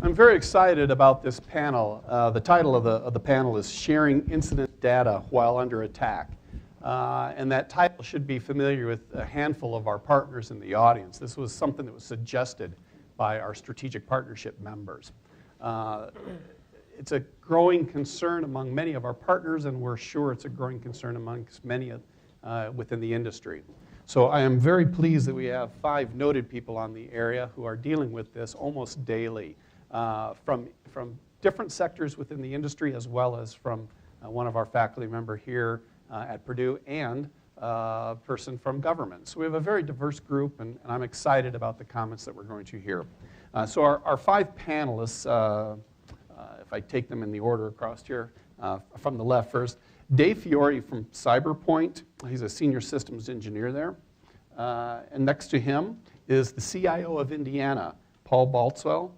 I'm very excited about this panel. The title of the panel is Sharing Incident Data While Under Attack. And that title should be familiar with a handful of our partners in the audience. This was something that was suggested by our strategic partnership members. It's a growing concern among many of our partners, and we're sure it's a growing concern amongst many within the industry. So I am very pleased that we have 5 noted people on the area who are dealing with this almost daily, from different sectors within the industry, as well as from one of our faculty member here at Purdue, and a person from government. So we have a very diverse group, and I'm excited about the comments that we're going to hear. So our 5 panelists, if I take them in the order across here, from the left first, Dave Fiore from CyberPoint. He's a senior systems engineer there. And next to him is the CIO of Indiana, Paul Baltzwell.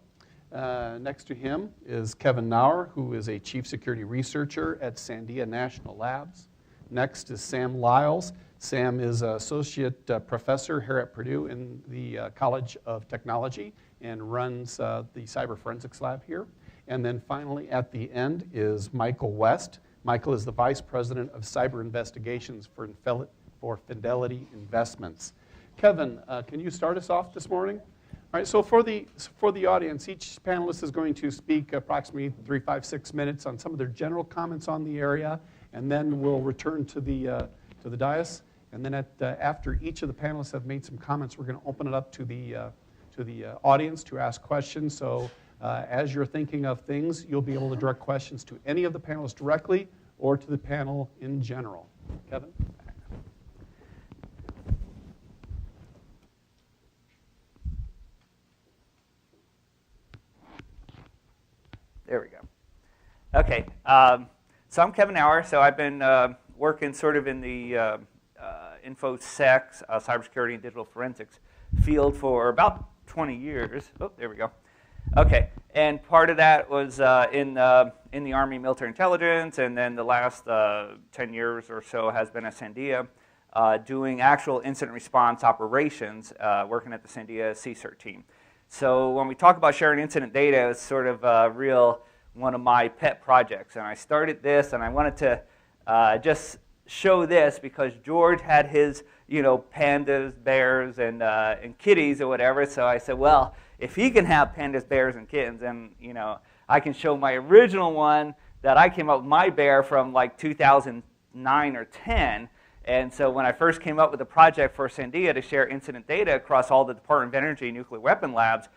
Next to him is Kevin Nauer, who is a chief security researcher at Sandia National Labs. Next is Sam Lyles. Sam is associate professor here at Purdue in the College of Technology and runs the cyber forensics lab here. And then finally at the end is Michael West. Michael is the Vice President of Cyber Investigations for Fidelity Investments. Kevin, can you start us off this morning? All right, so for the audience, each panelist is going to speak approximately 3, 5, 6 minutes on some of their general comments on the area, and then we'll return to the dais. And then after each of the panelists have made some comments, we're going to open it up to the audience to ask questions. So as you're thinking of things, you'll be able to direct questions to any of the panelists directly or to the panel in general. Kevin? There we go. Okay, so I'm Kevin Nauer. So I've been working sort of in the InfoSec, cybersecurity and digital forensics field for about 20 years. Oh, there we go. Okay, and part of that was in the Army military intelligence, and then the last 10 years or so has been at Sandia, doing actual incident response operations, working at the Sandia CSIRT team. So when we talk about sharing incident data, it's sort of one of my pet projects. And I started this, and I wanted to just show this because George had his, pandas, bears, and kitties or whatever. So I said, well, if he can have pandas, bears, and kittens, then I can show my original one that I came up with my bear from like 2009 or 10. And so when I first came up with a project for Sandia to share incident data across all the Department of Energy nuclear weapon labs,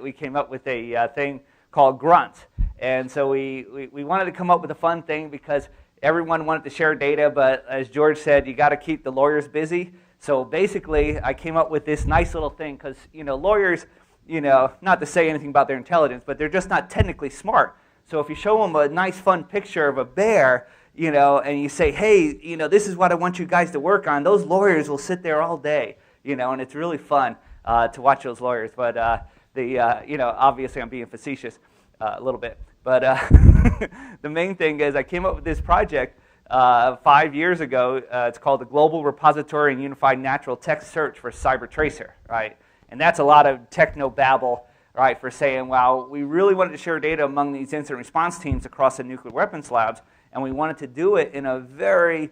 we came up with a thing called Grunt. And so we wanted to come up with a fun thing because everyone wanted to share data, but as George said, you got to keep the lawyers busy. So basically, I came up with this nice little thing because, lawyers, not to say anything about their intelligence, but they're just not technically smart. So if you show them a nice, fun picture of a bear, and you say, hey, this is what I want you guys to work on, those lawyers will sit there all day, and it's really fun to watch those lawyers. But, obviously I'm being facetious a little bit. But the main thing is I came up with this project 5 years ago. It's called the Global Repository and Unified Natural Text Search for Cyber Tracer, right? And that's a lot of techno-babble, right, for saying, well, we really wanted to share data among these incident response teams across the nuclear weapons labs, and we wanted to do it in a very,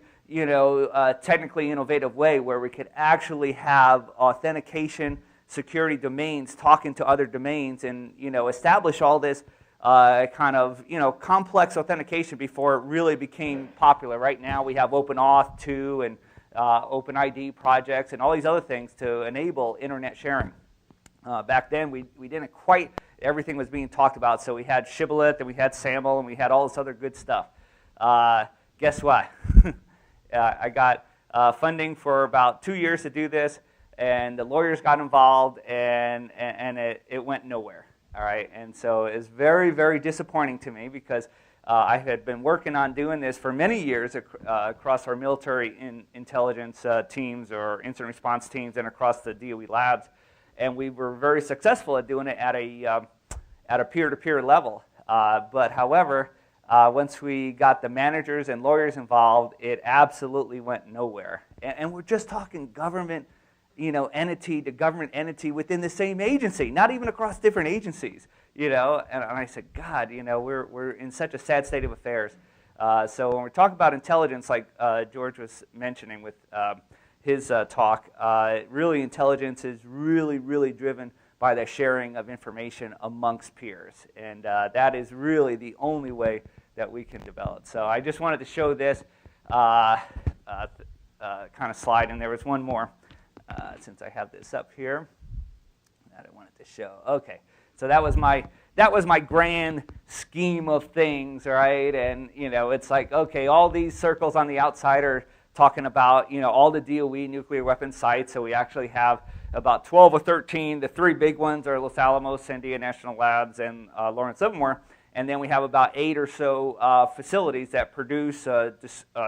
technically innovative way where we could actually have authentication, security domains talking to other domains and, establish all this kind of, complex authentication before it really became popular. Right now we have OpenAuth 2 and OpenID projects and all these other things to enable internet sharing. Back then we didn't quite, everything was being talked about, so we had Shibboleth and we had SAML and we had all this other good stuff. Guess what? I got funding for about 2 years to do this, and the lawyers got involved, and it went nowhere. All right, and so it's very, very disappointing to me because I had been working on doing this for many years across our military intelligence teams or incident response teams and across the DOE labs, and we were very successful at doing it at a peer-to-peer level. But however, once we got the managers and lawyers involved, it absolutely went nowhere. And we're just talking government entity to government entity within the same agency, not even across different agencies. And I said, God, we're in such a sad state of affairs. So when we talk about intelligence, like George was mentioning with his talk, really intelligence is really, really driven by the sharing of information amongst peers. And that is really the only way that we can develop. So I just wanted to show this kind of slide. And there was one more, since I have this up here, that I wanted to show. Okay, so that was my grand scheme of things, right? And, it's like, okay, all these circles on the outside are talking about, all the DOE nuclear weapons sites. So we actually have about 12 or 13. The three big ones are Los Alamos, Sandia National Labs, and Lawrence Livermore. And then we have about 8 or so facilities that produce,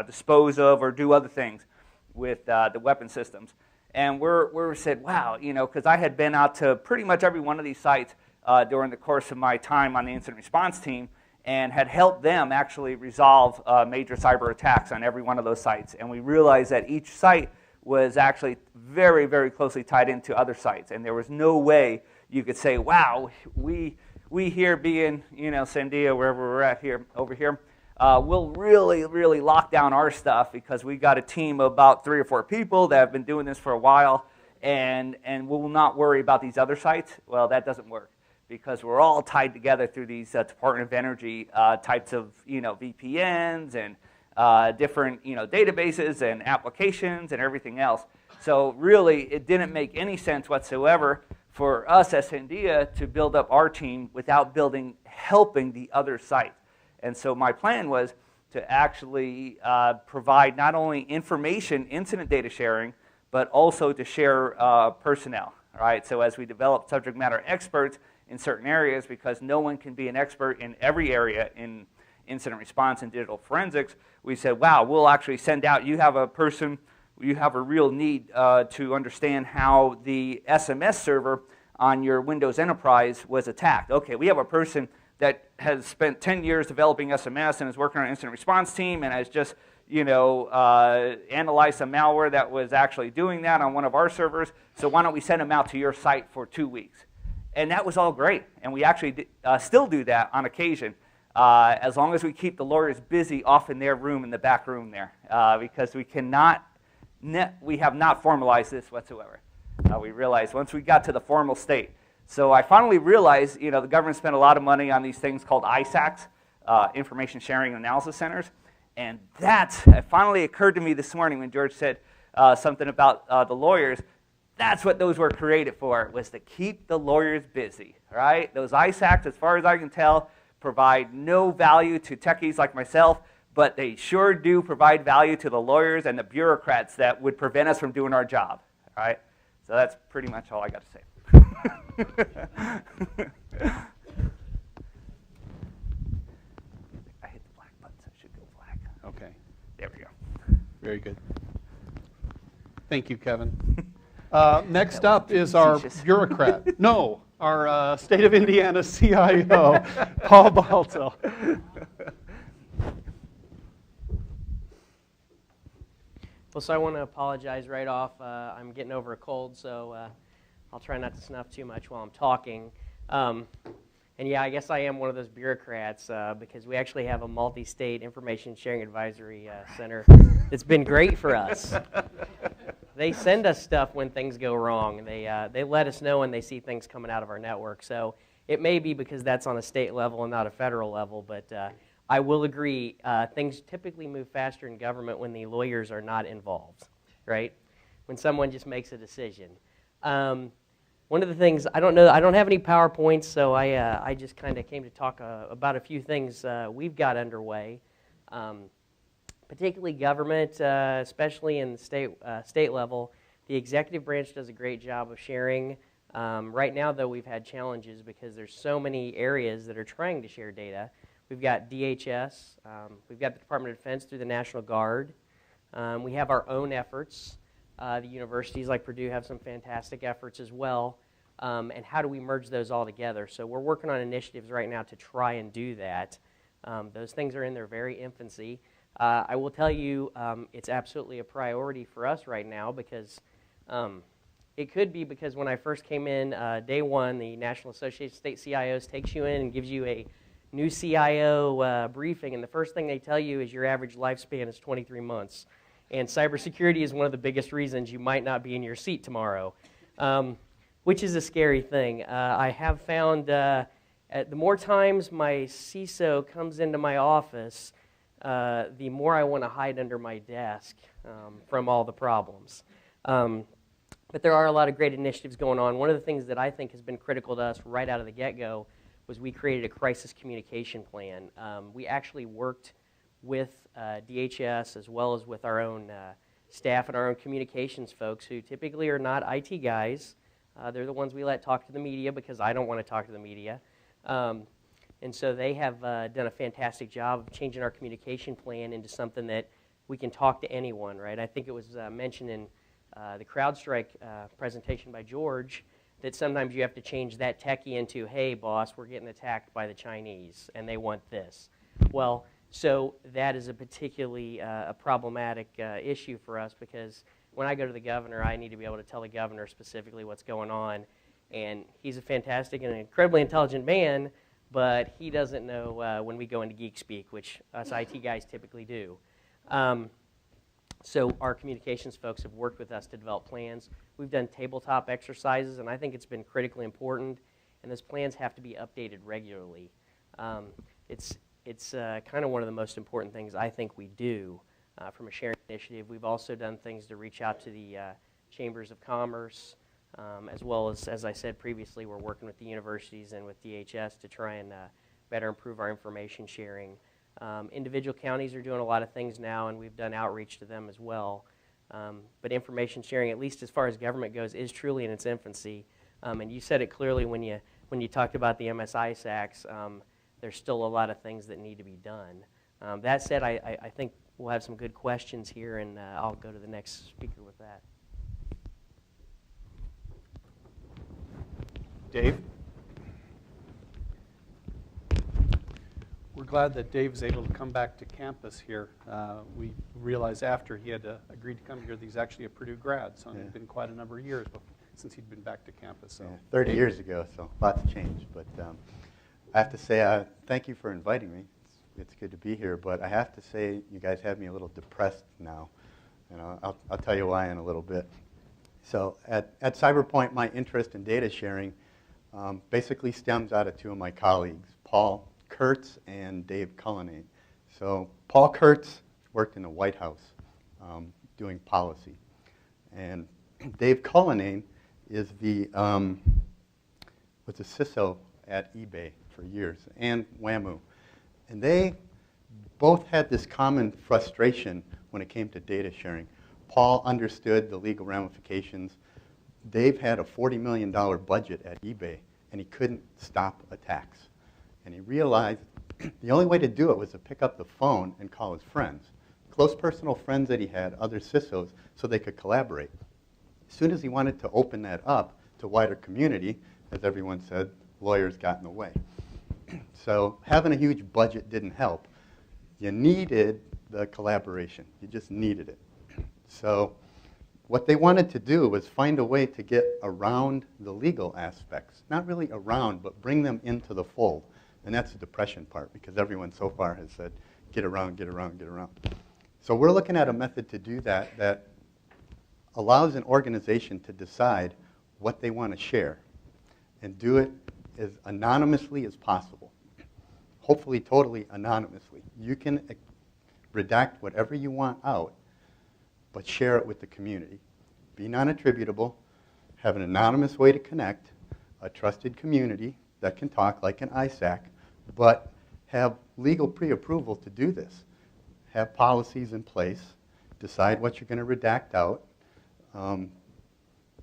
dispose of, or do other things with the weapon systems. And we said, wow, because I had been out to pretty much every one of these sites during the course of my time on the incident response team, and had helped them actually resolve major cyber attacks on every one of those sites. And we realized that each site was actually very, very closely tied into other sites. And there was no way you could say, wow, we here being, Sandia, wherever we're at here, over here, we'll really, really lock down our stuff because we got a team of about 3 or 4 people that have been doing this for a while, and we'll not worry about these other sites. Well, that doesn't work, because we're all tied together through these Department of Energy types of VPNs and different databases and applications and everything else. So really, it didn't make any sense whatsoever for us as Sandia to build up our team without helping the other sites. And so my plan was to actually provide not only information, incident data sharing, but also to share personnel. Right? So as we develop subject matter experts in certain areas, because no one can be an expert in every area in incident response and digital forensics, we said, wow, we'll actually send out, you have a real need to understand how the SMS server on your Windows Enterprise was attacked. Okay, we have a person that has spent 10 years developing SMS and is working on an incident response team and has just analyzed some malware that was actually doing that on one of our servers, so why don't we send them out to your site for 2 weeks? And that was all great, and we actually still do that on occasion, as long as we keep the lawyers busy off in their room, in the back room there, because we have not formalized this whatsoever. We realized once we got to the formal state. So I finally realized, the government spent a lot of money on these things called ISACs, Information Sharing and Analysis Centers, and it finally occurred to me this morning when George said something about the lawyers. That's what those were created for, was to keep the lawyers busy, right? Those ISACs, as far as I can tell, provide no value to techies like myself, but they sure do provide value to the lawyers and the bureaucrats that would prevent us from doing our job, right? So that's pretty much all I got to say. I hit the black button, so it should go black. Okay. There we go. Very good. Thank you, Kevin. Next up is our bureaucrat. No, our State of Indiana CIO, Paul Balto. Well, so I want to apologize right off. I'm getting over a cold, so I'll try not to snuff too much while I'm talking. And yeah, I guess I am one of those bureaucrats because we actually have a multi-state information sharing advisory center that's been great for us. They send us stuff when things go wrong. They let us know when they see things coming out of our network. So it may be because that's on a state level and not a federal level, but I will agree, things typically move faster in government when the lawyers are not involved, right? When someone just makes a decision. One of the things, I don't have any PowerPoints, so I just kind of came to talk about a few things we've got underway. Particularly government, especially in the state level. The executive branch does a great job of sharing. Right now, though, we've had challenges because there's so many areas that are trying to share data. We've got DHS, we've got the Department of Defense through the National Guard. We have our own efforts. The universities like Purdue have some fantastic efforts as well. And how do we merge those all together? So we're working on initiatives right now to try and do that. Those things are in their very infancy. I will tell you it's absolutely a priority for us right now because It could be because when I first came in, day one, the National Association of State CIOs takes you in and gives you a new CIO briefing, and the first thing they tell you is your average lifespan is 23 months. And cybersecurity is one of the biggest reasons you might not be in your seat tomorrow, which is a scary thing. I have found the more times my CISO comes into my office, the more I want to hide under my desk from all the problems. But there are a lot of great initiatives going on. One of the things that I think has been critical to us right out of the get-go was we created a crisis communication plan. We actually worked with DHS as well as with our own staff and our own communications folks who typically are not IT guys. They're the ones we let talk to the media because I don't want to talk to the media. And so they have done a fantastic job of changing our communication plan into something that we can talk to anyone, right? I think it was mentioned in the CrowdStrike presentation by George that sometimes you have to change that techie into, hey, boss, we're getting attacked by the Chinese, and they want this. Well, so that is a particularly a problematic issue for us because when I go to the governor, I need to be able to tell the governor specifically what's going on. And he's a fantastic and incredibly intelligent man, but he doesn't know when we go into geek speak, which us IT guys typically do. So our communications folks have worked with us to develop plans. We've done tabletop exercises, and I think it's been critically important, and those plans have to be updated regularly. It's kind of one of the most important things I think we do from a sharing initiative. We've also done things to reach out to the chambers of commerce, as well as I said previously, we're working with the universities and with DHS to try and better improve our information sharing. Individual counties are doing a lot of things now, and we've done outreach to them as well. But information sharing, at least as far as government goes, is truly in its infancy. And you said it clearly when you talked about the MSI SACs. There's still a lot of things that need to be done. That said, I think we'll have some good questions here, and I'll go to the next speaker with that. Dave? We're glad that Dave's able to come back to campus here. We realized after he had agreed to come here that he's actually a Purdue grad, so it's been quite a number of years since he'd been back to campus. So. Yeah, 30 years ago, so lots changed. But I have to say, thank you for inviting me. It's good to be here, but I have to say you guys have me a little depressed now, and I'll tell you why in a little bit. So at CyberPoint, my interest in data sharing basically stems out of two of my colleagues, Paul Kurtz and Dave Cullinane. So Paul Kurtz worked in the White House doing policy, and Dave Cullinane is was a CISO at eBay for years and WAMU. And they both had this common frustration when it came to data sharing. Paul understood the legal ramifications. Dave had a $40 million budget at eBay, and he couldn't stop attacks. And he realized the only way to do it was to pick up the phone and call his friends, close personal friends that he had, other CISOs, so they could collaborate. As soon as he wanted to open that up to wider community, as everyone said, lawyers got in the way. So having a huge budget didn't help. You needed the collaboration. You just needed it. So what they wanted to do was find a way to get around the legal aspects. Not really around, but bring them into the fold. And that's the depression part, because everyone so far has said, get around, get around, get around. So we're looking at a method to do that that allows an organization to decide what they want to share and do it as anonymously as possible. Hopefully totally anonymously. You can redact whatever you want out, but share it with the community. Be non-attributable, have an anonymous way to connect, a trusted community that can talk like an ISAC, but have legal pre-approval to do this. Have policies in place, decide what you're going to redact out,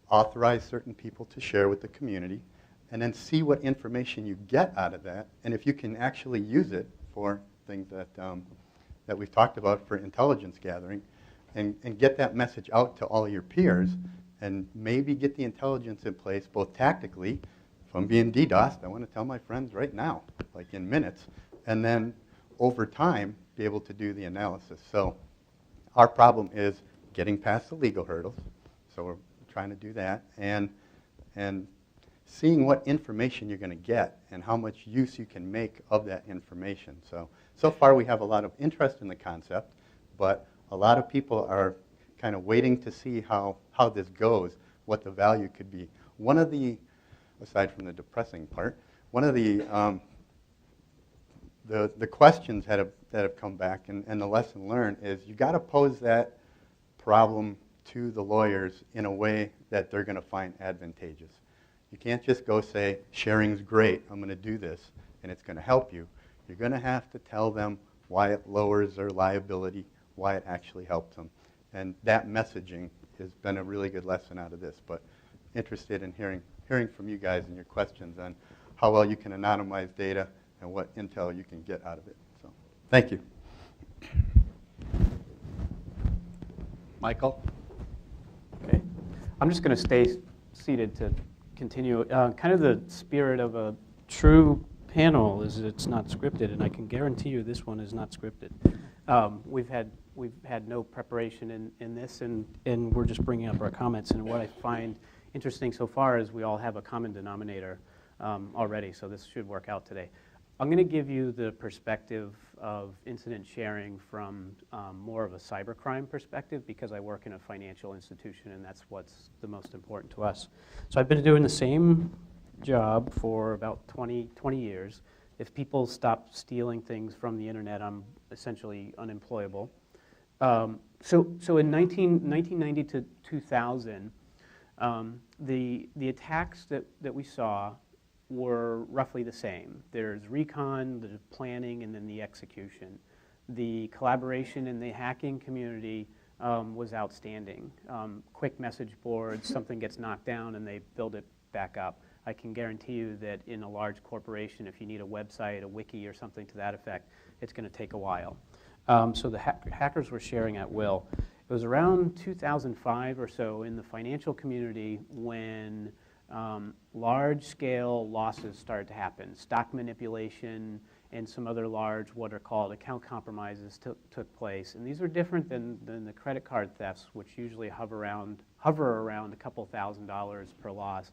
authorize certain people to share with the community, and then see what information you get out of that, and if you can actually use it for things that we've talked about for intelligence gathering, and get that message out to all your peers, and maybe get the intelligence in place, both tactically. If I'm being DDoSed, I want to tell my friends right now, like in minutes, and then over time, be able to do the analysis. So our problem is getting past the legal hurdles. So we're trying to do that, and seeing what information you're going to get and how much use you can make of that information. So far we have a lot of interest in the concept, but a lot of people are kind of waiting to see how this goes, what the value could be. One of the, aside from the depressing part, one of the questions that have come back and the lesson learned is you got to pose that problem to the lawyers in a way that they're going to find advantageous. You can't just go say, sharing's great, I'm going to do this, and it's going to help you. You're going to have to tell them why it lowers their liability, why it actually helps them. And that messaging has been a really good lesson out of this. But interested in hearing from you guys and your questions on how well you can anonymize data and what intel you can get out of it. So, thank you. Michael? Okay. I'm just going to stay seated to continue. Kind of the spirit of a true panel is it's not scripted, and I can guarantee you this one is not scripted. We've had no preparation in this, and we're just bringing up our comments. And what I find interesting so far is we all have a common denominator already, so this should work out today. I'm going to give you the perspective of incident sharing from more of a cybercrime perspective because I work in a financial institution and that's what's the most important to us. So I've been doing the same job for about 20 years. If people stop stealing things from the internet, I'm essentially unemployable. So in 1990 to 2000, the attacks that we saw were roughly the same. There's recon, the planning, and then the execution. The collaboration in the hacking community was outstanding. Quick message boards, something gets knocked down and they build it back up. I can guarantee you that in a large corporation, if you need a website, a wiki, or something to that effect, it's going to take a while. So the hackers were sharing at will. It was around 2005 or so in the financial community when large-scale losses started to happen. Stock manipulation and some other large, what are called account compromises took place. And these are different than the credit card thefts, which usually hover around a couple $1,000s per loss.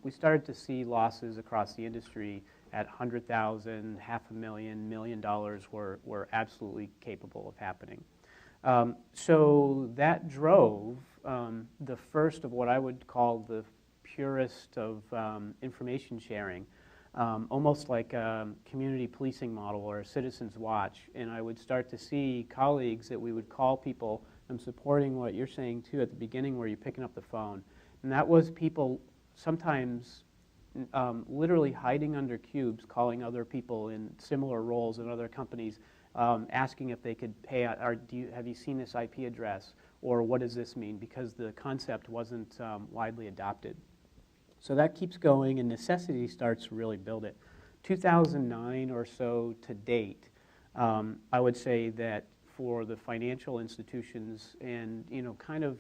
We started to see losses across the industry at $100,000, $500,000, $1 million were absolutely capable of happening. So that drove the first of what I would call the purest of information sharing, almost like a community policing model or a citizen's watch. And I would start to see colleagues that we would call people. I'm supporting what you're saying too at the beginning where you're picking up the phone. And that was people sometimes literally hiding under cubes, calling other people in similar roles in other companies, asking if they could pay out, or have you seen this IP address, or what does this mean? Because the concept wasn't widely adopted. So that keeps going, and necessity starts to really build it. 2009 or so to date, I would say that for the financial institutions and kind of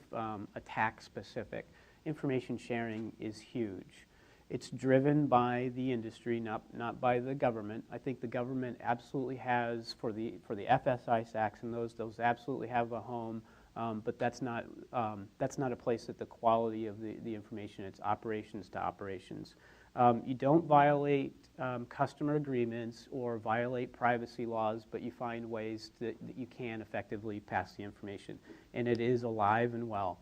attack specific, information sharing is huge. It's driven by the industry, not by the government. I think the government absolutely has, for the FSI SACs and those absolutely have a home, but that's not a place that the quality of the information, it's operations to operations. You don't violate customer agreements or violate privacy laws, but you find ways that you can effectively pass the information, and it is alive and well.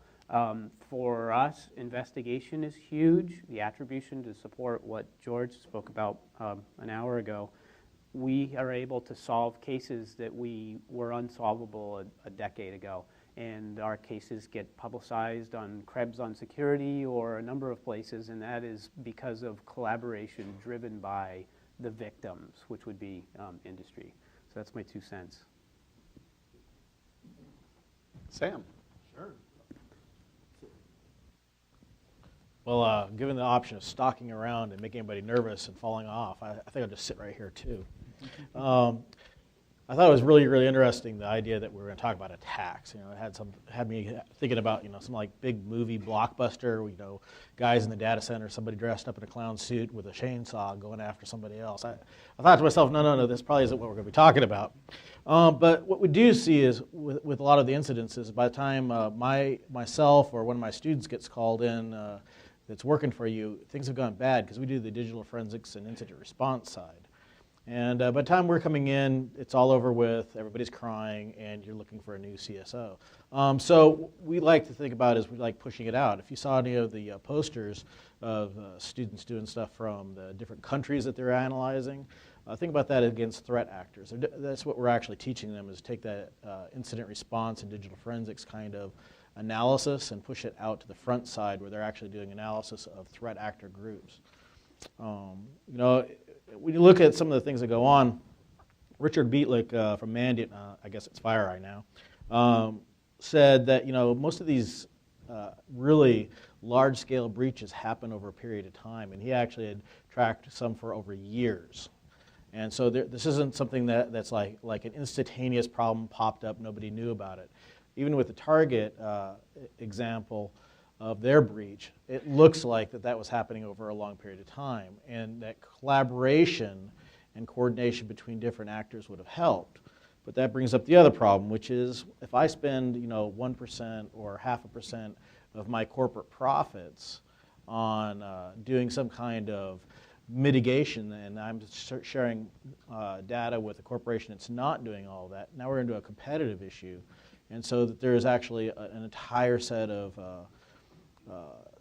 For us, investigation is huge. The attribution to support what George spoke about an hour ago, we are able to solve cases that were unsolvable a decade ago. And our cases get publicized on Krebs on Security or a number of places, and that is because of collaboration driven by the victims, which would be industry. So that's my 2 cents. Sam? Sure. Well, given the option of stalking around and making anybody nervous and falling off, I think I'll just sit right here too. I thought it was really, really interesting, the idea that we were going to talk about attacks. You know, it had me thinking about, you know, some like big movie blockbuster, you know, guys in the data center, somebody dressed up in a clown suit with a chainsaw going after somebody else. I thought to myself, no, this probably isn't what we're going to be talking about. But what we do see is with a lot of the incidences, by the time myself or one of my students gets called in that's working for you, things have gone bad because we do the digital forensics and incident response side. And by the time we're coming in, it's all over with, everybody's crying, and you're looking for a new CSO. So we like to think about it as we like pushing it out. If you saw any of the posters of students doing stuff from the different countries that they're analyzing, think about that against threat actors. That's what we're actually teaching them, is take that incident response and digital forensics kind of analysis and push it out to the front side where they're actually doing analysis of threat actor groups. You know, when you look at some of the things that go on, Richard Beatlick from Mandiant, I guess it's FireEye now, said that, you know, most of these really large-scale breaches happen over a period of time, and he actually had tracked some for over years. And so this isn't something that's like an instantaneous problem popped up, nobody knew about it. Even with the Target example of their breach, it looks like that was happening over a long period of time, and that collaboration and coordination between different actors would have helped. But that brings up the other problem, which is if I spend 1% or 0.5% of my corporate profits on doing some kind of mitigation, and I'm sharing data with a corporation that's not doing all of that, now we're into a competitive issue. And so that there is actually an entire set of a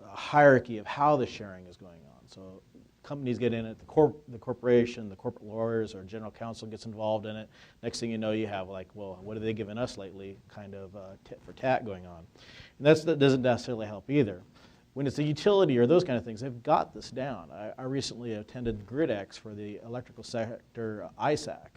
hierarchy of how the sharing is going on. So companies get in it, the corporation, the corporate lawyers or general counsel gets involved in it. Next thing you know, you have like, well, what have they given us lately kind of tit for tat going on. And that doesn't necessarily help either. When it's a utility or those kind of things, they've got this down. I recently attended GridX for the electrical sector ISAC,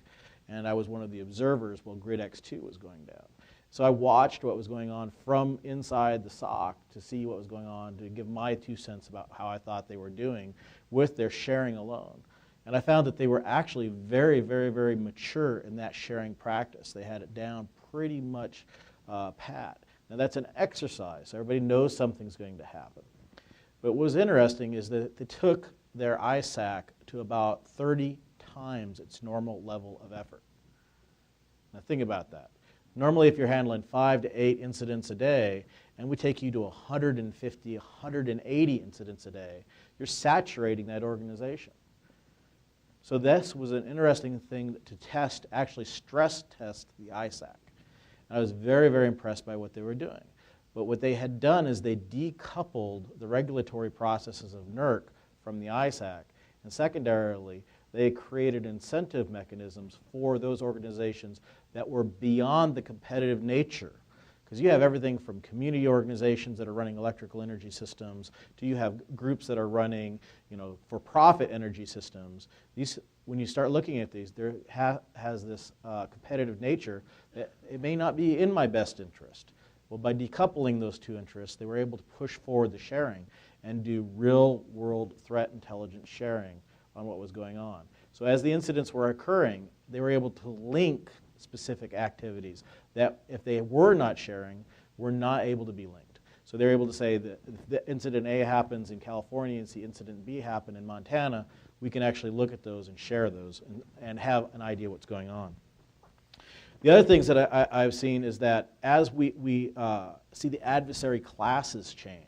and I was one of the observers while GridX 2 was going down. So I watched what was going on from inside the SOC to see what was going on, to give my 2 cents about how I thought they were doing with their sharing alone. And I found that they were actually very, very, very mature in that sharing practice. They had it down pretty much pat. Now that's an exercise. Everybody knows something's going to happen. But what was interesting is that they took their ISAC to about 30 times its normal level of effort. Now think about that. Normally, if you're handling 5 to 8 incidents a day, and we take you to 150, 180 incidents a day, you're saturating that organization. So this was an interesting thing to test, actually stress test the ISAC. I was very, very impressed by what they were doing. But what they had done is they decoupled the regulatory processes of NERC from the ISAC, and secondarily, they created incentive mechanisms for those organizations that were beyond the competitive nature. Because you have everything from community organizations that are running electrical energy systems to you have groups that are running, for-profit energy systems. These, when you start looking at these, there has this competitive nature that it may not be in my best interest. Well, by decoupling those two interests, they were able to push forward the sharing and do real-world threat intelligence sharing on what was going on. So as the incidents were occurring, they were able to link specific activities that if they were not sharing, were not able to be linked. So they're able to say that if the incident A happens in California and see incident B happen in Montana, we can actually look at those and share those and have an idea what's going on. The other things that I've seen is that as we see the adversary classes change,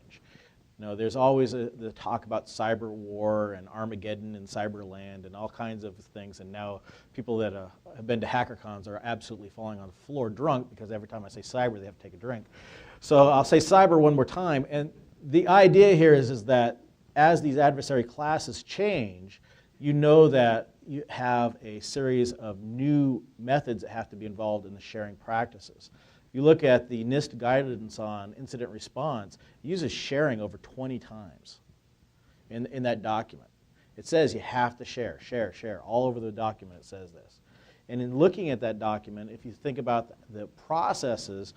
there's always the talk about cyber war and Armageddon and cyberland and all kinds of things, and now people that have been to HackerCons are absolutely falling on the floor drunk because every time I say cyber, they have to take a drink. So I'll say cyber one more time, and the idea here is that as these adversary classes change, you know that you have a series of new methods that have to be involved in the sharing practices. You look at the NIST guidance on incident response, it uses sharing over 20 times in that document. It says you have to share. All over the document it says this. And in looking at that document, if you think about the processes,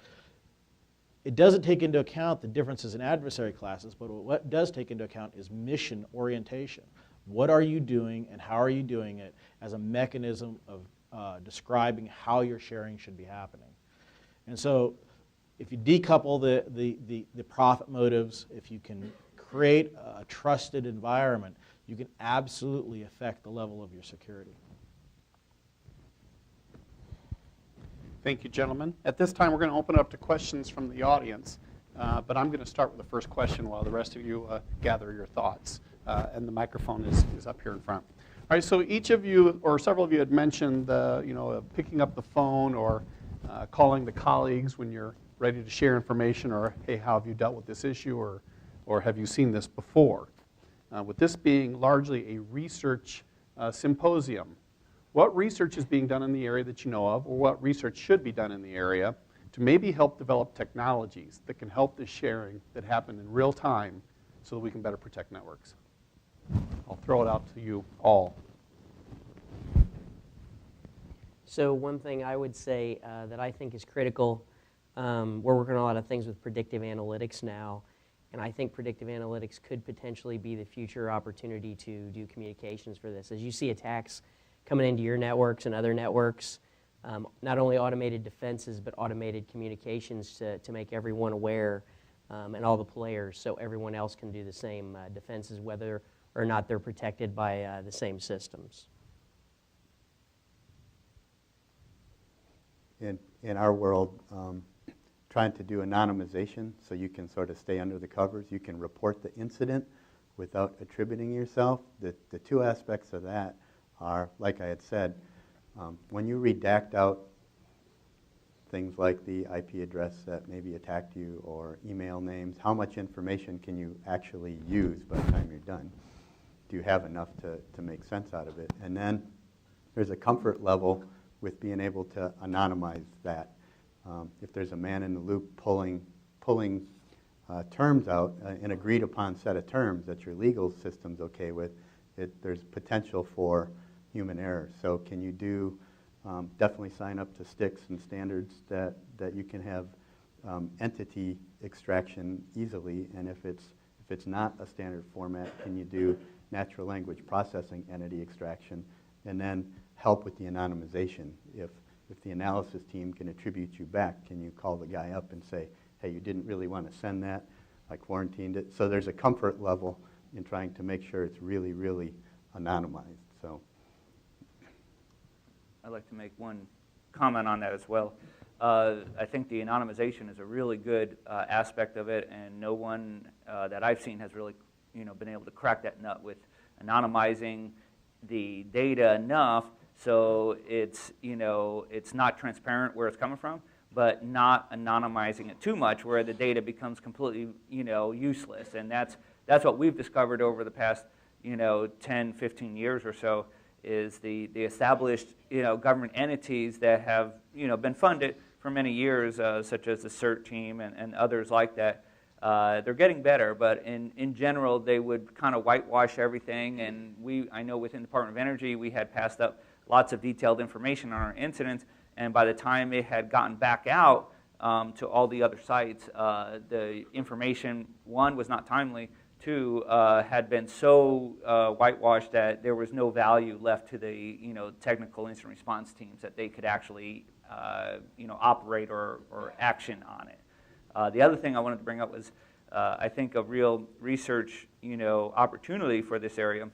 it doesn't take into account the differences in adversary classes, but what it does take into account is mission orientation. What are you doing and how are you doing it as a mechanism of describing how your sharing should be happening. And so if you decouple the profit motives, if you can create a trusted environment, you can absolutely affect the level of your security. Thank you, gentlemen. At this time, we're going to open it up to questions from the audience. But I'm going to start with the first question while the rest of you gather your thoughts. And the microphone is up here in front. All right, so each of you, or several of you, had mentioned picking up the phone or calling the colleagues when you're ready to share information, or, hey, how have you dealt with this issue, or have you seen this before? With this being largely a research symposium, what research is being done in the area that you know of, or what research should be done in the area to maybe help develop technologies that can help the sharing that happen in real time so that we can better protect networks? I'll throw it out to you all. So one thing I would say that I think is critical, we're working on a lot of things with predictive analytics now, and I think predictive analytics could potentially be the future opportunity to do communications for this. As you see attacks coming into your networks and other networks, not only automated defenses, but automated communications to make everyone aware and all the players so everyone else can do the same defenses, whether or not they're protected by the same systems. In our world, trying to do anonymization so you can sort of stay under the covers. You can report the incident without attributing yourself. The two aspects of that are, like I had said, when you redact out things like the IP address that maybe attacked you or email names, how much information can you actually use by the time you're done? Do you have enough to make sense out of it? And then there's a comfort level with being able to anonymize that. If there's a man in the loop pulling terms out, an agreed upon set of terms that your legal system's okay with, there's potential for human error. So can you do, definitely sign up to sticks and standards that you can have entity extraction easily, and if it's not a standard format, can you do natural language processing entity extraction, and then help with the anonymization. If the analysis team can attribute you back, can you call the guy up and say, hey, you didn't really want to send that, I quarantined it. So there's a comfort level in trying to make sure it's really, really anonymized. So I'd like to make one comment on that as well. I think the anonymization is a really good aspect of it, and no one that I've seen has really been able to crack that nut with anonymizing the data enough so it's not transparent where it's coming from, but not anonymizing it too much where the data becomes completely useless. And that's what we've discovered over the past 10, 15 years or so, is the established government entities that have been funded for many years, such as the CERT team and others like that. They're getting better, but in general, they would kind of whitewash everything. And I know within the Department of Energy, we had passed up lots of detailed information on our incidents, and by the time it had gotten back out to all the other sites, the information, one, was not timely, two, had been so whitewashed that there was no value left to the technical incident response teams that they could actually operate or action on it. The other thing I wanted to bring up was I think a real research opportunity for this area,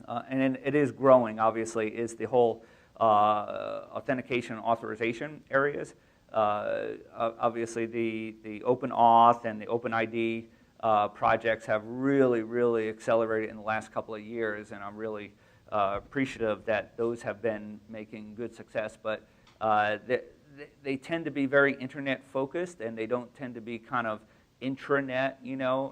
and it is growing obviously, is the whole authentication and authorization areas. Obviously the Open Auth and the Open ID projects have really, really accelerated in the last couple of years, and I'm really appreciative that those have been making good success. But they tend to be very internet focused, and they don't tend to be kind of intranet,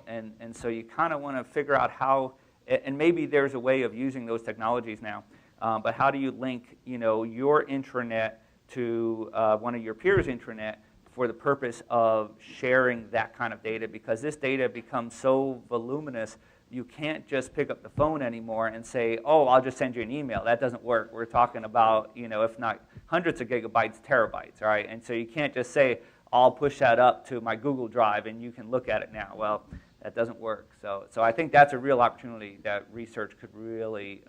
and so you kind of want to figure out how, and maybe there's a way of using those technologies now, but how do you link your intranet to one of your peers' intranet for the purpose of sharing that kind of data, because this data becomes so voluminous, you can't just pick up the phone anymore and say, oh, I'll just send you an email. That doesn't work. We're talking about, if not hundreds of gigabytes, terabytes, all right? And so you can't just say, I'll push that up to my Google Drive and you can look at it now. Well, that doesn't work. So I think that's a real opportunity that research could really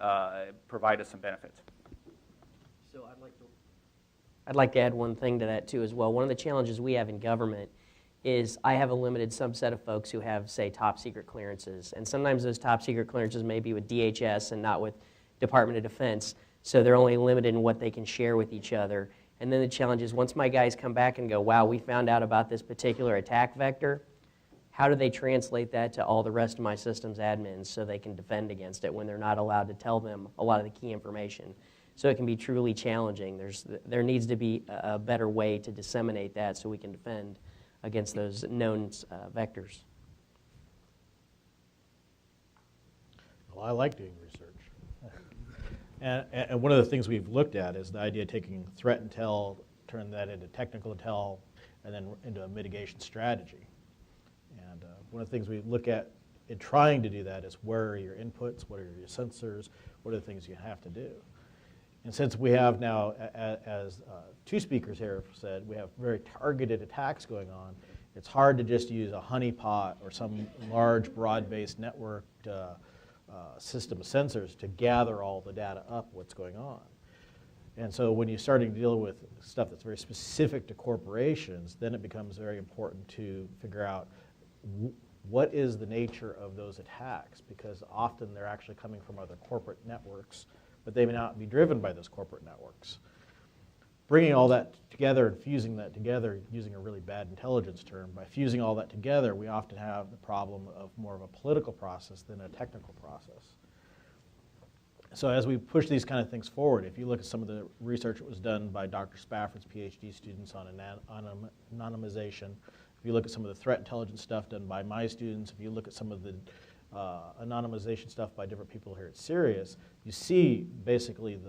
provide us some benefits. So I'd like to I'd like to add one thing to that too as well. One of the challenges we have in government is I have a limited subset of folks who have, say, top secret clearances. And sometimes those top secret clearances may be with DHS and not with Department of Defense. So they're only limited in what they can share with each other. And then the challenge is once my guys come back and go, wow, we found out about this particular attack vector, how do they translate that to all the rest of my systems admins so they can defend against it when they're not allowed to tell them a lot of the key information? So it can be truly challenging. There needs to be a better way to disseminate that so we can defend against those known vectors. Well, I like doing research. And one of the things we've looked at is the idea of taking threat intel, turn that into technical intel, and then into a mitigation strategy. And one of the things we look at in trying to do that is where are your inputs, what are your sensors, what are the things you have to do. And since we have now, as two speakers here have said, we have very targeted attacks going on, it's hard to just use a honeypot or some large broad-based networked system of sensors to gather all the data up what's going on. And so when you're starting to deal with stuff that's very specific to corporations, then it becomes very important to figure out what is the nature of those attacks, because often they're actually coming from other corporate networks, but they may not be driven by those corporate networks. Bringing all that together and fusing that together, using a really bad intelligence term, by fusing all that together, we often have the problem of more of a political process than a technical process. So as we push these kind of things forward, if you look at some of the research that was done by Dr. Spafford's PhD students on anonymization, if you look at some of the threat intelligence stuff done by my students, if you look at some of the anonymization stuff by different people here at CERIAS, you see basically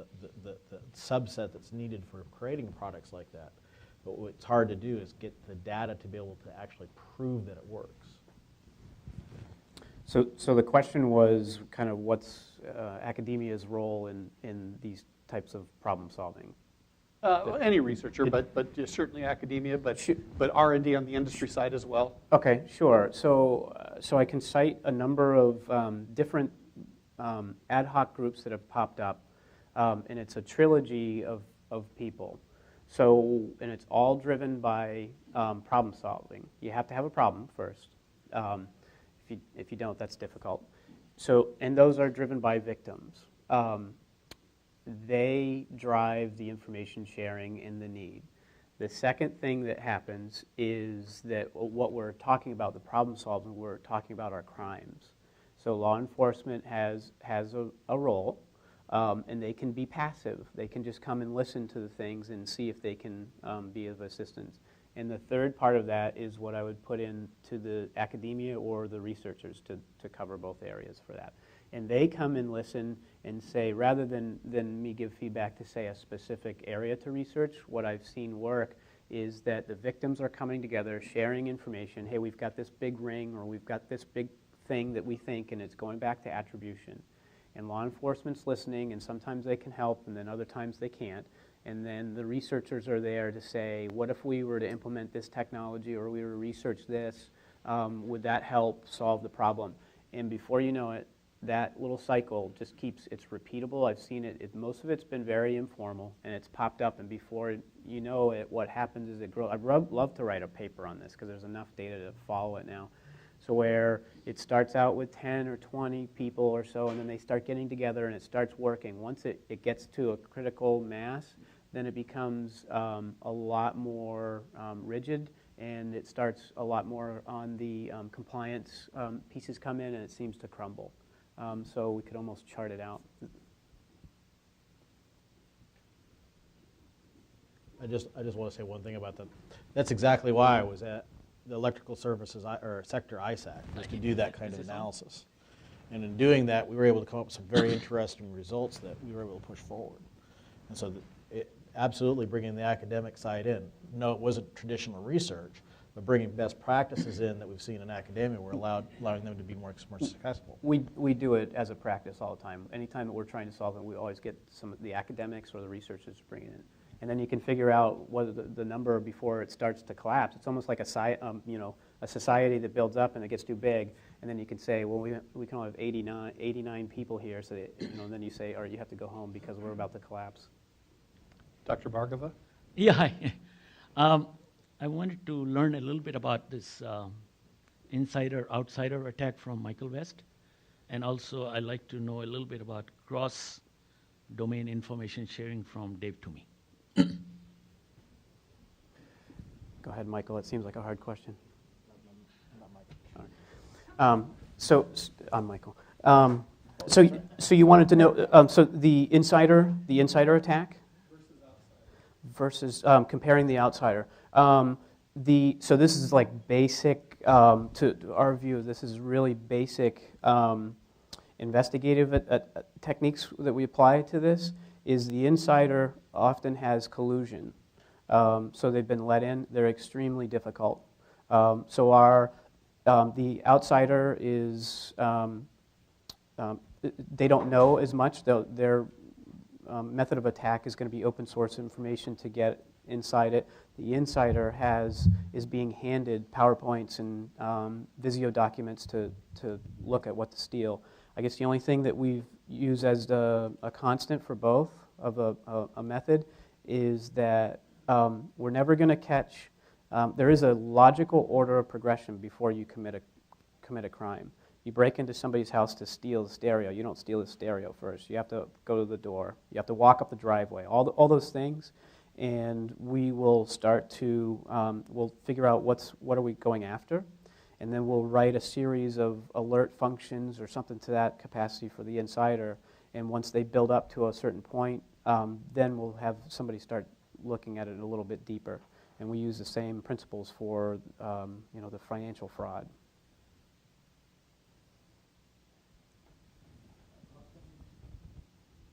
the subset that's needed for creating products like that. But what's hard to do is get the data to be able to actually prove that it works. So the question was kind of what's academia's role in these types of problem solving? Any researcher, but certainly academia, but R&D on the industry side as well. Okay, sure. So I can cite a number of different ad hoc groups that have popped up, and it's a trilogy of people. So, and it's all driven by problem solving. You have to have a problem first. If you don't, that's difficult. So, and those are driven by victims. They drive the information sharing and the need. The second thing that happens is that what we're talking about, the problem solving, we're talking about our crimes. So law enforcement has a role, and they can be passive. They can just come and listen to the things and see if they can be of assistance. And the third part of that is what I would put into the academia or the researchers to cover both areas for that. And they come and listen and say, rather than me give feedback to say a specific area to research, what I've seen work is that the victims are coming together, sharing information. Hey, we've got this big ring, or we've got this big thing that we think, and it's going back to attribution. And law enforcement's listening, and sometimes they can help, and then other times they can't. And then the researchers are there to say, what if we were to implement this technology, or we were to research this? Would that help solve the problem? And before you know it, that little cycle just keeps, it's repeatable. I've seen it, most of it's been very informal, and it's popped up, and before you know it, what happens is it grows. I'd love to write a paper on this, because there's enough data to follow it now. So where it starts out with 10 or 20 people or so, and then they start getting together and it starts working. Once it gets to a critical mass, then it becomes a lot more rigid, and it starts a lot more on the compliance pieces come in, and it seems to crumble. So we could almost chart it out. I just want to say one thing about that. That's exactly why I was at the electrical services or sector ISAC, was to do that kind of analysis. And in doing that, we were able to come up with some very interesting results that we were able to push forward. And so absolutely bringing the academic side in. No, it wasn't traditional research, but bringing best practices in that we've seen in academia, we're allowing them to be more successful. We do it as a practice all the time. Anytime that we're trying to solve it, we always get some of the academics or the researchers to bring it in. And then you can figure out whether the number before it starts to collapse. It's almost like a society that builds up and it gets too big, and then you can say, well, we can only have 89 people here, so that, and then you say, or you have to go home because we're about to collapse. Dr. Bhargava? Yeah, hi. I wanted to learn a little bit about this insider-outsider attack from Michael West. And also, I'd like to know a little bit about cross-domain information sharing from Dave Toomey. Go ahead, Michael. It seems like a hard question. I'm Michael. So you wanted to know, so the insider attack versus comparing the outsider. So this is like basic, to our view, this is really basic investigative techniques that we apply to this, is the insider often has collusion. So they've been let in. They're extremely difficult. So the outsider is, they don't know as much. Their method of attack is going to be open source information to get inside it. The insider is being handed PowerPoints and Visio documents to look at what to steal. I guess the only thing that we use as a constant for both of a method is that we're never going to catch. There is a logical order of progression before you commit a crime. You break into somebody's house to steal the stereo. You don't steal the stereo first. You have to go to the door. You have to walk up the driveway. All those things, and we will start to we'll figure out what are we going after, and then we'll write a series of alert functions or something to that capacity for the insider. And once they build up to a certain point, then we'll have somebody start looking at it a little bit deeper. And we use the same principles for the financial fraud.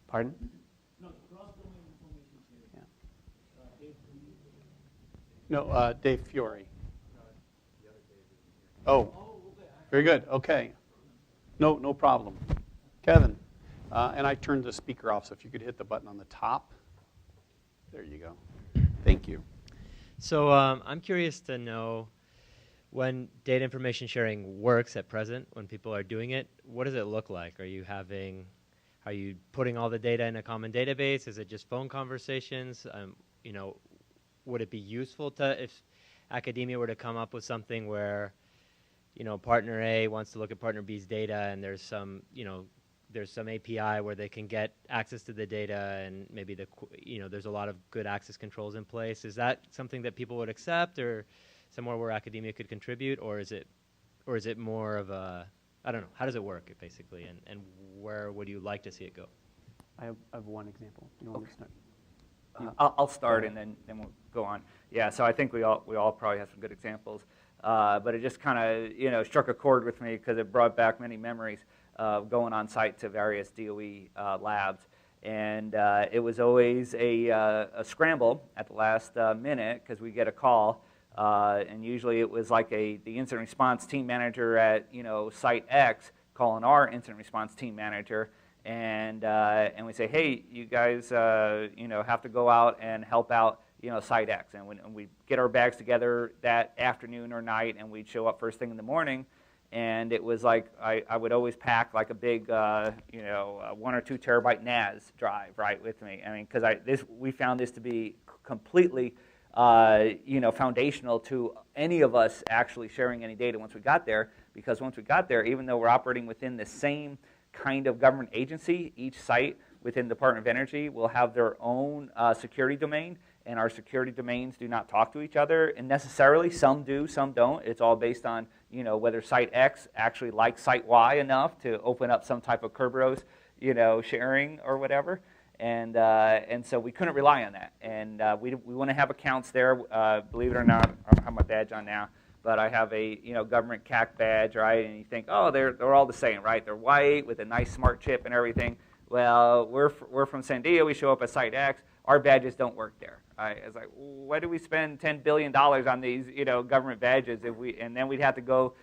Pardon? No, cross-domain information sharing. Yeah. No, Dave Fiore. Oh, very good. Okay. No problem. Kevin, and I turned the speaker off, so if you could hit the button on the top. There you go. Thank you. So I'm curious to know, when data information sharing works at present, when people are doing it, what does it look like? Are you putting all the data in a common database? Is it just phone conversations? Would it be useful if academia were to come up with something where, partner A wants to look at partner B's data, and there's some API where they can get access to the data, and maybe there's a lot of good access controls in place. Is that something that people would accept, or somewhere where academia could contribute, or is it more of a, I don't know, how does it work basically, and where would you like to see it go? I have one example. You want me to start? I'll start and then we'll go on. Yeah, so I think we all probably have some good examples, but it just kind of struck a chord with me because it brought back many memories of going on site to various DOE labs, and it was always a scramble at the last minute because we get a call, and usually it was like the incident response team manager at site X calling our incident response team manager. And we say, hey, you guys, have to go out and help out, site X. And we get our bags together that afternoon or night, and we'd show up first thing in the morning. And it was like I would always pack like a big, 1 or 2 terabyte NAS drive, right, with me. I mean, because we found this to be completely, foundational to any of us actually sharing any data once we got there. Because once we got there, even though we're operating within the same kind of government agency, each site within the Department of Energy will have their own security domain, and our security domains do not talk to each other, and necessarily some do, some don't. It's all based on whether site X actually likes site Y enough to open up some type of Kerberos sharing or whatever, and so we couldn't rely on that, and we want to have accounts there. Believe it or not, I don't have my badge on now, but I have a government CAC badge, right? And you think, oh, they're all the same, right? They're white with a nice smart chip and everything. Well, we're from San Diego. We show up at Site X. Our badges don't work there. Right? It's like, why do we spend $10 billion on these government badges and then we'd have to go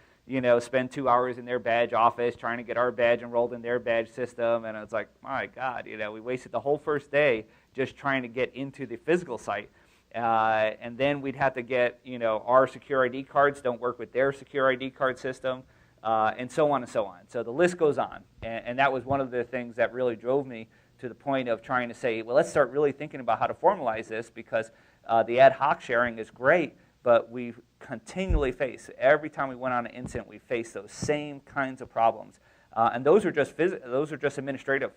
spend 2 hours in their badge office trying to get our badge enrolled in their badge system, and it's like, my God, we wasted the whole first day just trying to get into the physical site. And then we'd have to get, our secure ID cards don't work with their secure ID card system, and so on and so on. So the list goes on. And that was one of the things that really drove me to the point of trying to say, well, let's start really thinking about how to formalize this, because The ad hoc sharing is great, but we continually face, every time we went on an incident, we faced those same kinds of problems. And those are just administrative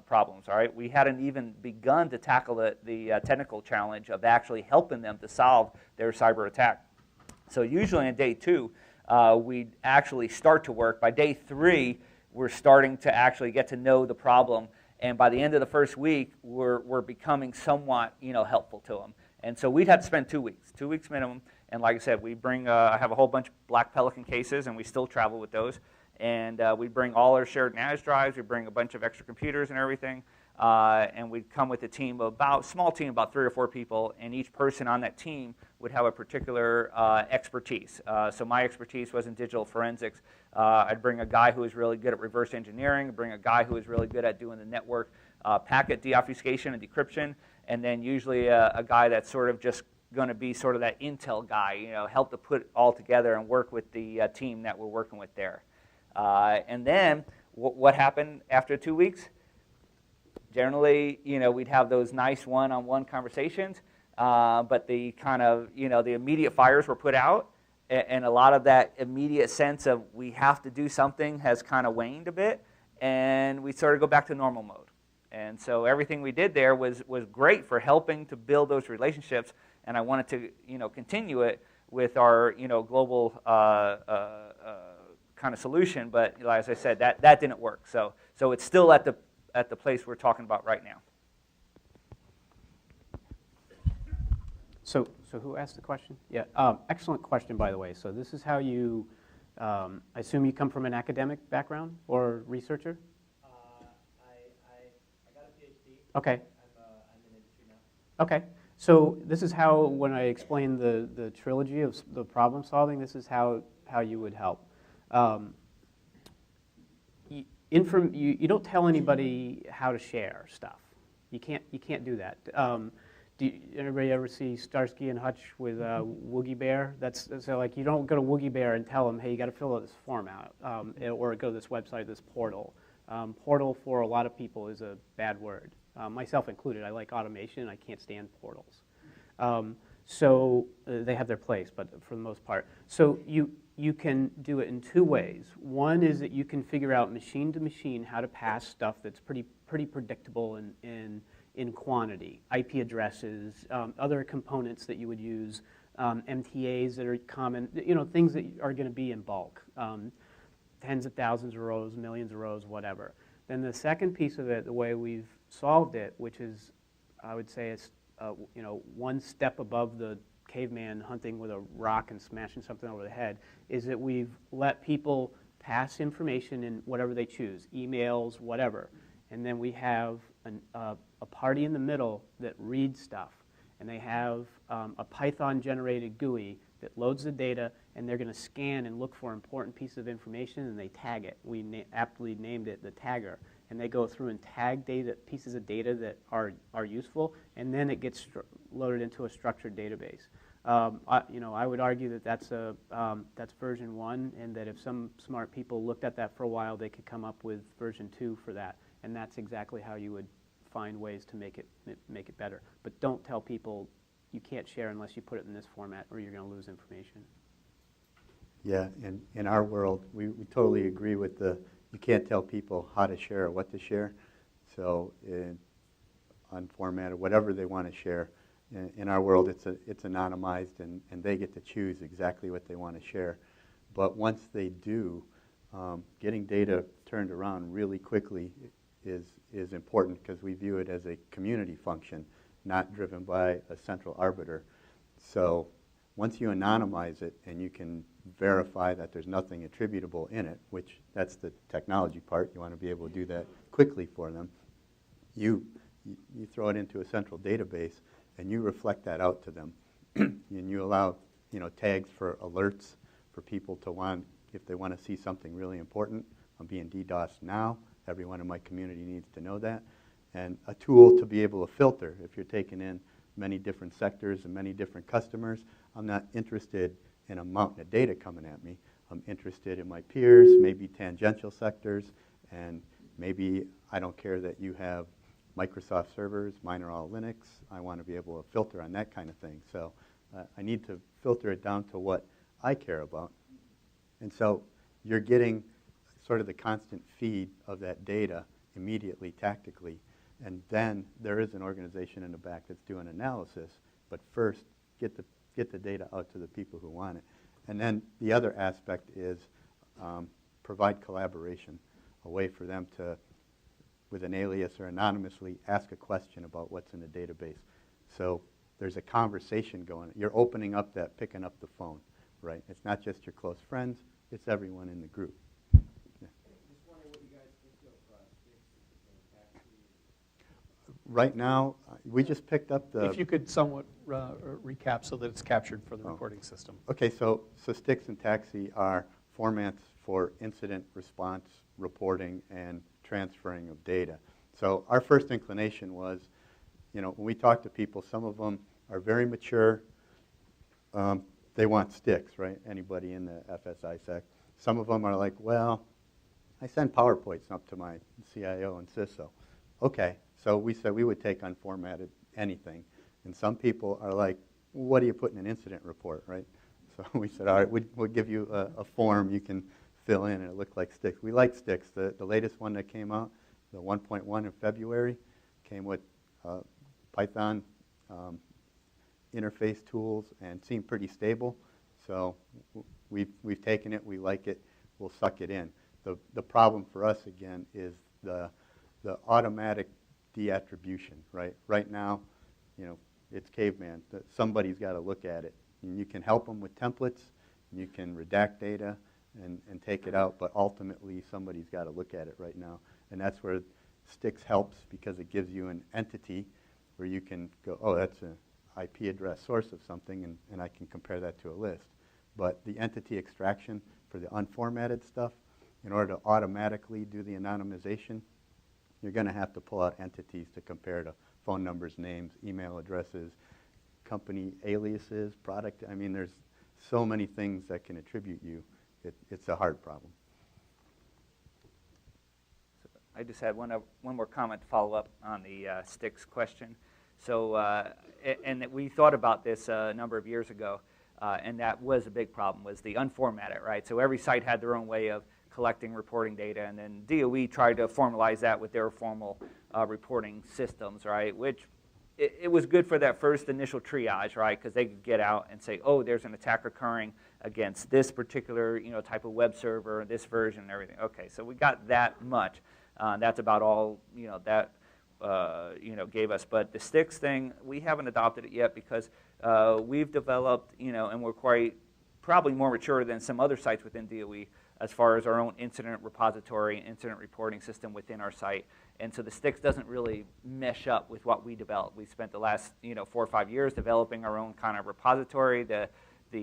problems, all right? We hadn't even begun to tackle the technical challenge of actually helping them to solve their cyber attack. So usually on day 2, we actually start to work. By day 3, we're starting to actually get to know the problem. And by the end of the first week, we're becoming somewhat, helpful to them. And so we'd have to spend 2 weeks minimum. And like I said, we bring, I have a whole bunch of Black Pelican cases, and we still travel with those. And we bring all our shared NAS drives. We bring a bunch of extra computers and everything. And we'd come with a small team, about 3 or 4 people, and each person on that team would have a particular expertise. So my expertise was in digital forensics. I'd bring a guy who was really good at reverse engineering, bring a guy who was really good at doing the network packet deobfuscation and decryption, and then usually a guy that's sort of just going to be sort of that intel guy, help to put it all together and work with the team that we're working with there. And then what happened after 2 weeks? Generally, we'd have those nice one-on-one conversations, but the kind of, the immediate fires were put out, and a lot of that immediate sense of we have to do something has kind of waned a bit, and we sort of go back to normal mode. And so everything we did there was great for helping to build those relationships, and I wanted to, continue it with our, global kind of solution, but as I said, that didn't work. So it's still at the place we're talking about right now. So who asked the question? Yeah, excellent question, by the way. So this is how you, I assume you come from an academic background or researcher? I got a PhD. Okay. I'm in industry now. Okay. So this is how, when I explain the trilogy of the problem solving, this is how you would help. You don't tell anybody how to share stuff. You can't do that. Anybody ever see Starsky and Hutch with Woogie Bear? So like you don't go to Woogie Bear and tell them, hey, you got to fill this form out, or go to this website, this portal. Portal for a lot of people is a bad word, myself included. I like automation. I can't stand portals. So they have their place, but for the most part. So you can do it in 2 ways. One is that you can figure out machine to machine how to pass stuff that's pretty predictable in quantity, IP addresses, other components that you would use, MTAs that are common, things that are going to be in bulk, tens of thousands of rows, millions of rows, whatever. Then the second piece of it, the way we've solved it, which is, I would say, it's one step above the caveman hunting with a rock and smashing something over the head, is that we've let people pass information in whatever they choose, emails, whatever, and then we have a party in the middle that reads stuff, and they have a Python-generated GUI that loads the data, and they're going to scan and look for important pieces of information, and they tag it. We aptly named it the tagger, and they go through and tag pieces of data that are useful, and then it gets loaded into a structured database. I would argue that that's version 1, and that if some smart people looked at that for a while, they could come up with version 2 for that, and that's exactly how you would find ways to make it better. But don't tell people you can't share unless you put it in this format, or you're going to lose information. Yeah, in our world, we totally agree with you can't tell people how to share or what to share. So on format or whatever they want to share, in our world it's anonymized, and they get to choose exactly what they want to share. But once they do, getting data turned around really quickly is important, because we view it as a community function, not driven by a central arbiter. So once you anonymize it and you can verify that there's nothing attributable in it, which that's the technology part, you want to be able to do that quickly for them, you throw it into a central database and you reflect that out to them. And you allow tags for alerts for people to want, if they want to see something really important, I'm being DDoSed now, everyone in my community needs to know that. And a tool to be able to filter if you're taking in many different sectors and many different customers. I'm not interested in a mountain of data coming at me. I'm interested in my peers, maybe tangential sectors, and maybe I don't care that you have Microsoft servers, mine are all Linux. I want to be able to filter on that kind of thing. So I need to filter it down to what I care about. And so you're getting sort of the constant feed of that data immediately, tactically. And then there is an organization in the back that's doing analysis. But first, get the data out to the people who want it. And then the other aspect is provide collaboration, a way for them to, with an alias or anonymously, ask a question about what's in the database. So there's a conversation going. You're opening up that, picking up the phone, right? It's not just your close friends, it's everyone in the group. Yeah. Just wondering what you guys think of sticks and taxis. Right now, we just picked up the... If you could somewhat recap so that it's captured for the recording system. Okay, so STIX and TAXI are formats for incident response reporting and transferring of data. So our first inclination was, you know, when we talk to people, some of them are very mature. They want STIX, right? Anybody in the FSI sec. Some of them are like, well, I send PowerPoints up to my CIO and CISO. Okay, so we said we would take unformatted anything. And some people are like, what do you put in an incident report, right? So we said, all right, we'll give you a form you can fill in, and it looked like STIX. We like STIX. The latest one that came out, the 1.1 in February, came with Python interface tools and seemed pretty stable. So we've taken it, we like it, we'll suck it in. The problem for us, again, is the automatic deattribution, right? Right now, you know, it's caveman. Somebody's got to look at it. And you can help them with templates, you can redact data and take it out, but ultimately somebody's got to look at it right now. And that's where STIX helps, because it gives you an entity where you can go, oh, that's an IP address source of something, and I can compare that to a list. But the entity extraction for the unformatted stuff, in order to automatically do the anonymization, you're going to have to pull out entities to compare to phone numbers, names, email addresses, company aliases, product. I mean, there's so many things that can attribute you. It's a hard problem. So I just had one more comment to follow up on the STIX question. So, and we thought about this a number of years ago, and that was a big problem, was the unformatted, right? So every site had their own way of collecting reporting data, and then DOE tried to formalize that with their formal reporting systems, right? Which it was good for that first initial triage, right? Because they could get out and say, oh, there's an attack occurring against this particular, you know, type of web server, this version, and everything. Okay, so we got that much. That's about all, you know, that you know, gave us. But the STIX thing, we haven't adopted it yet because we've developed, you know, and we're probably more mature than some other sites within DOE as far as our own incident repository, incident reporting system within our site. And so the STIX doesn't really mesh up with what we developed. We spent the last, you know, 4 or 5 years developing our own kind of repository. The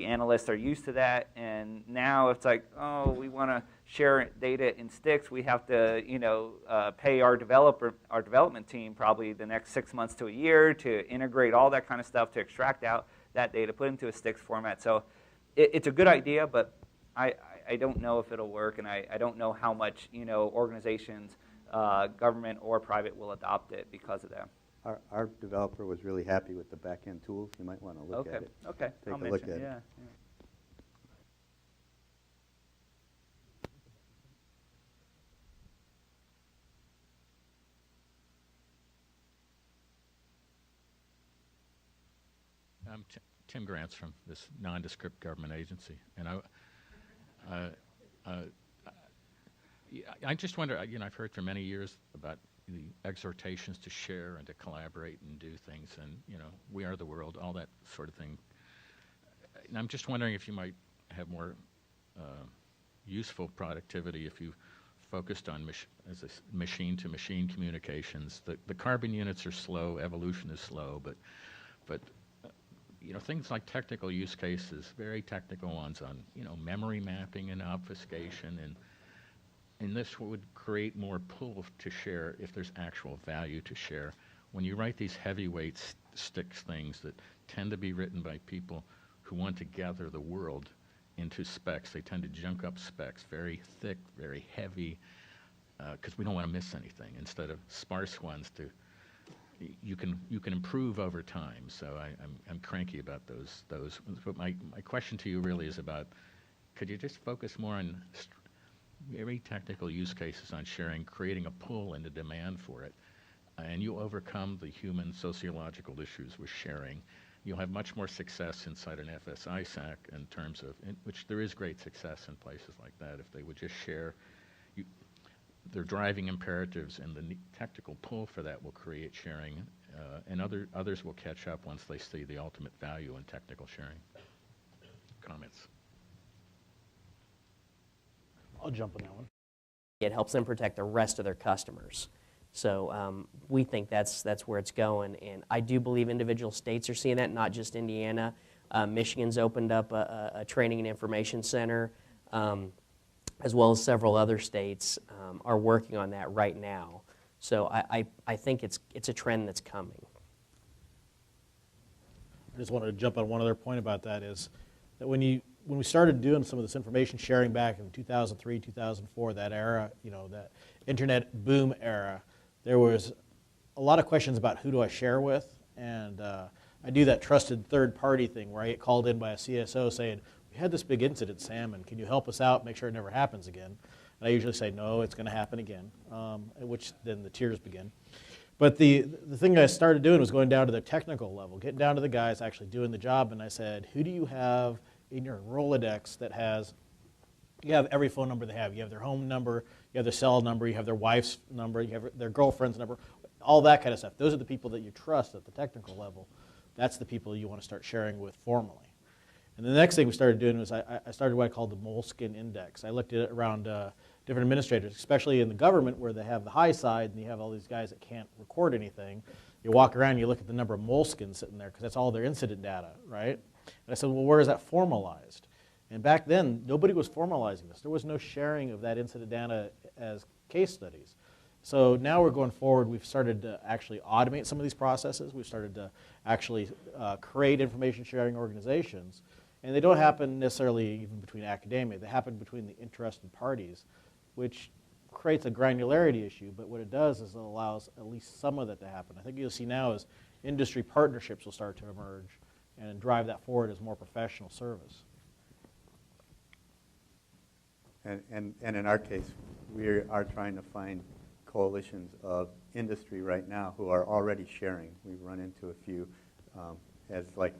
analysts are used to that, and now it's like, oh, we want to share data in STIX. We have to, you know, pay our development team probably the next 6 months to a year to integrate all that kind of stuff, to extract out that data, put it into a STIX format. So it's a good idea, but I don't know if it'll work, and I don't know how much, you know, organizations, government or private, will adopt it because of that. Our developer was really happy with the back-end tools. You might want to look at it. Okay, Take I'll a look mention, at it. yeah. I'm Tim Grants from this nondescript government agency, and I just wonder, you know, I've heard for many years about the exhortations to share and to collaborate and do things, and, you know, we are the world, all that sort of thing. And I'm just wondering if you might have more useful productivity if you focused on machine-to-machine communications. The carbon units are slow, evolution is slow, but you know, things like technical use cases, very technical ones on, you know, memory mapping and obfuscation, and this would create more pull to share if there's actual value to share. When you write these heavyweight STIX things that tend to be written by people who want to gather the world into specs, they tend to junk up specs, very thick, very heavy, because we don't want to miss anything, instead of sparse ones to you can improve over time. So I'm cranky about those. But my question to you really is about, could you just focus more on very technical use cases on sharing, creating a pull and a demand for it, and you overcome the human sociological issues with sharing. You'll have much more success inside an FSISAC in terms of, which there is great success in places like that, if they would just share their driving imperatives, and the technical pull for that will create sharing, and others will catch up once they see the ultimate value in technical sharing. Comments? I'll jump on that one. It helps them protect the rest of their customers. So we think that's where it's going. And I do believe individual states are seeing that, not just Indiana. Michigan's opened up a training and information center, as well as several other states are working on that right now. So I think it's a trend that's coming. I just wanted to jump on one other point about that, is that when we started doing some of this information sharing back in 2003, 2004, that era, that internet boom era, there was a lot of questions about who do I share with, and I do that trusted third party thing where I get called in by a CSO saying, we had this big incident, Sam, and can you help us out, make sure it never happens again? And I usually say, no, it's going to happen again, at which then the tears begin. But the thing I started doing was going down to the technical level, getting down to the guys actually doing the job, and I said, who do you have in your Rolodex that has, you have every phone number they have. You have their home number, you have their cell number, you have their wife's number, you have their girlfriend's number, all that kind of stuff. Those are the people that you trust at the technical level. That's the people you want to start sharing with formally. And the next thing we started doing was I started what I called the Moleskin Index. I looked at it around different administrators, especially in the government where they have the high side and you have all these guys that can't record anything. You walk around and you look at the number of moleskins sitting there because that's all their incident data, right? And I said, well, where is that formalized? And back then, nobody was formalizing this. There was no sharing of that incident data as case studies. So now we're going forward. We've started to actually automate some of these processes. We've started to actually create information sharing organizations. And they don't happen necessarily even between academia. They happen between the interested parties, which creates a granularity issue. But what it does is it allows at least some of that to happen. I think you'll see now is industry partnerships will start to emerge and drive that forward as more professional service. And in our case, we are trying to find coalitions of industry right now who are already sharing. We've run into a few as like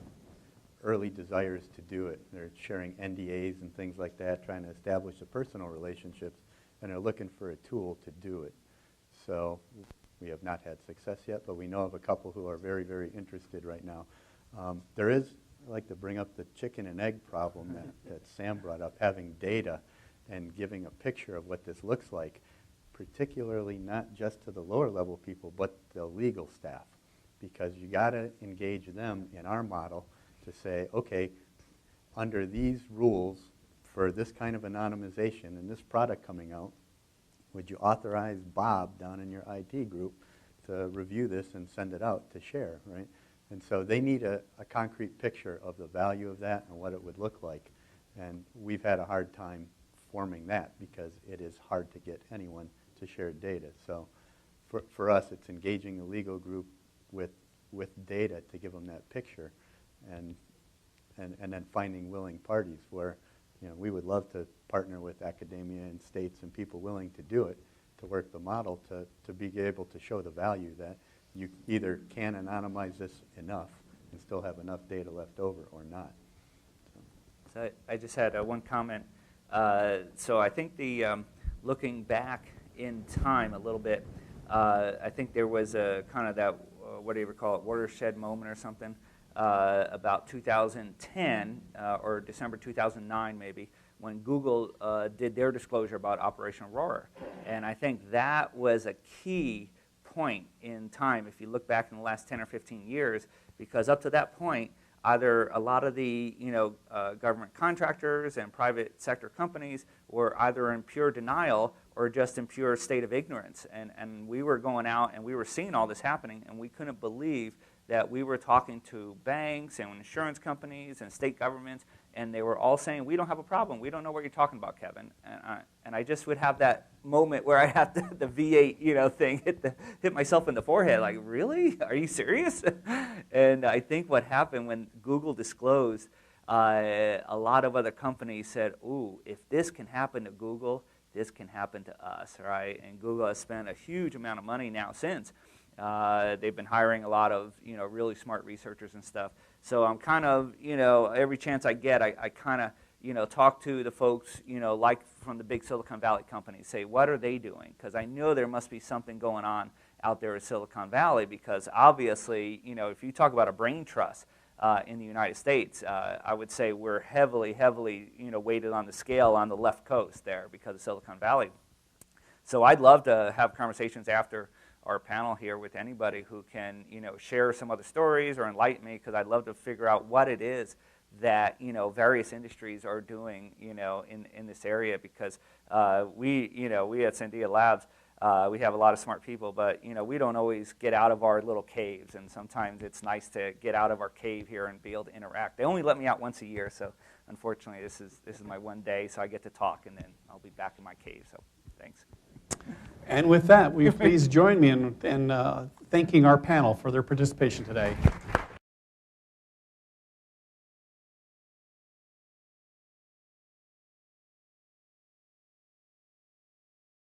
early desires to do it. They're sharing NDAs and things like that, trying to establish the personal relationships, and they're looking for a tool to do it. So we have not had success yet, but we know of a couple who are very, very interested right now. There is, I like to bring up the chicken and egg problem that Sam brought up, having data and giving a picture of what this looks like, particularly not just to the lower level people, but the legal staff, because you got to engage them in our model to say, okay, under these rules for this kind of anonymization and this product coming out, would you authorize Bob down in your IT group to review this and send it out to share, right? And so they need a concrete picture of the value of that and what it would look like. And we've had a hard time forming that because it is hard to get anyone to share data. So for us, it's engaging the legal group with data to give them that picture, and then finding willing parties where, we would love to partner with academia and states and people willing to do it, to work the model to be able to show the value that you either can anonymize this enough and still have enough data left over or not. So I just had one comment. So I think looking back in time a little bit, I think there was a kind of that, what do you call it, watershed moment or something, about 2010 or December 2009 maybe, when Google did their disclosure about Operation Aurora. And I think that was a key point in time if you look back in the last 10 or 15 years, because up to that point, either a lot of the government contractors and private sector companies were either in pure denial or just in pure state of ignorance. And we were going out and we were seeing all this happening, and we couldn't believe that we were talking to banks and insurance companies and state governments, and they were all saying, we don't have a problem. We don't know what you're talking about, Kevin. And I just would have that moment where I have the V8, thing hit myself in the forehead. Like, really? Are you serious? And I think what happened when Google disclosed, a lot of other companies said, ooh, if this can happen to Google, this can happen to us, right? And Google has spent a huge amount of money now since. They've been hiring a lot of, really smart researchers and stuff. So I'm kind of, every chance I get, I kind of, talk to the folks, like from the big Silicon Valley companies, say, what are they doing? Because I know there must be something going on out there in Silicon Valley, because obviously, if you talk about a brain trust in the United States, I would say we're heavily, weighted on the scale on the left coast there because of Silicon Valley. So I'd love to have conversations after our panel here with anybody who can, share some other stories or enlighten me, because I'd love to figure out what it is that, various industries are doing, in this area, because we at Sandia Labs, we have a lot of smart people, but, we don't always get out of our little caves, and sometimes it's nice to get out of our cave here and be able to interact. They only let me out once a year, so unfortunately this is my one day, so I get to talk, and then I'll be back in my cave, so thanks. And with that, will you please join me in thanking our panel for their participation today.